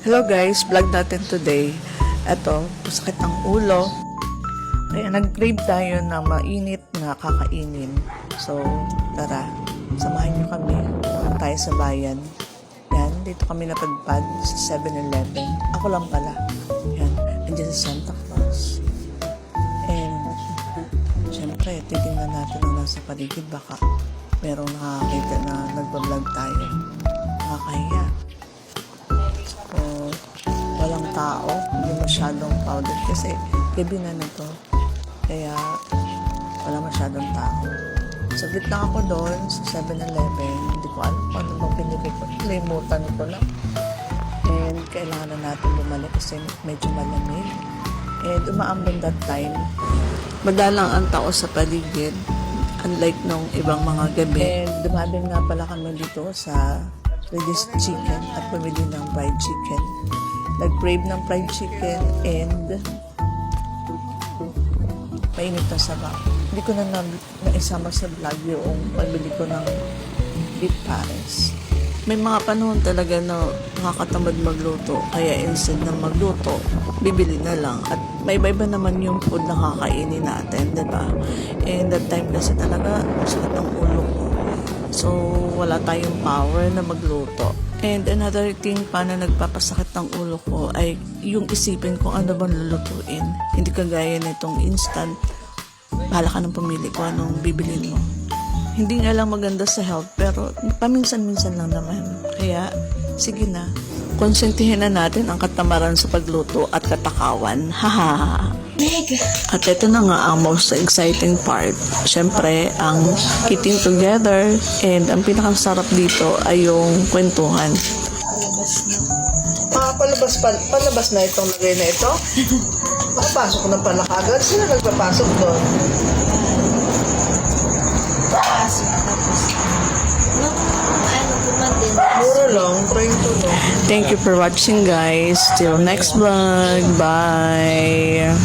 Hello guys, vlog natin today. Eto, masakit ang ulo. Kaya nag-crave tayo na mainit na kakainin. So, tara, samahan nyo kami. Punta tayo sa bayan. Yan, dito kami napadpad sa 7-Eleven. Ako lang pala. Yan, andyan sa Santa Claus. And, syempre, titingnan natin ang nasa paligid. Baka merong nakakita na nagbablog tayo. Nakakahiya. Walang tao, hindi masyadong crowded kasi gabi na nito. Kaya wala masyadong tao. Saglit lang ako doon sa 7-Eleven. Hindi ko alam kung ano bang pinili ko. Limutan ko na. And kailangan na natin bumalik kasi medyo malamig. And umaambon that time. Madalang ang tao sa paligid. Unlike nung ibang mga gabi. And dumading nga pala kami dito sa Redis Chicken at pumili ng fried chicken. Nag-crave ng fried chicken and mainit na sabaw. Hindi ko na naisama sa vlog yung pagbili ko ng beef pares. May mga panahon talaga na nakakatamad magluto. Kaya instead na magluto, bibili na lang. At may iba naman yung food na kakainin natin, diba? And that time kasi talaga, masakit ang ulo ko. So, wala tayong power na magluto. And another thing pa na nagpapasakit ng ulo ko ay yung isipin kung ano bang lulutuin. Hindi kagaya nitong instant, bahala ka ng pumili kung anong bibilin mo. Hindi nga lang maganda sa health, pero paminsan-minsan lang naman. Kaya, sige na. Konsentihin na natin ang katamaran sa pagluto at katakawan. Haha. At ito na nga ang most exciting part. Siyempre, ang eating together and ang pinakasarap dito ay yung kwentuhan. Palabas na itong lagay na ito. Makapasok na pala kagad. Sino nagpapasok doon? Mura lang, trying to know. Thank you for watching guys. Till next vlog. Bye.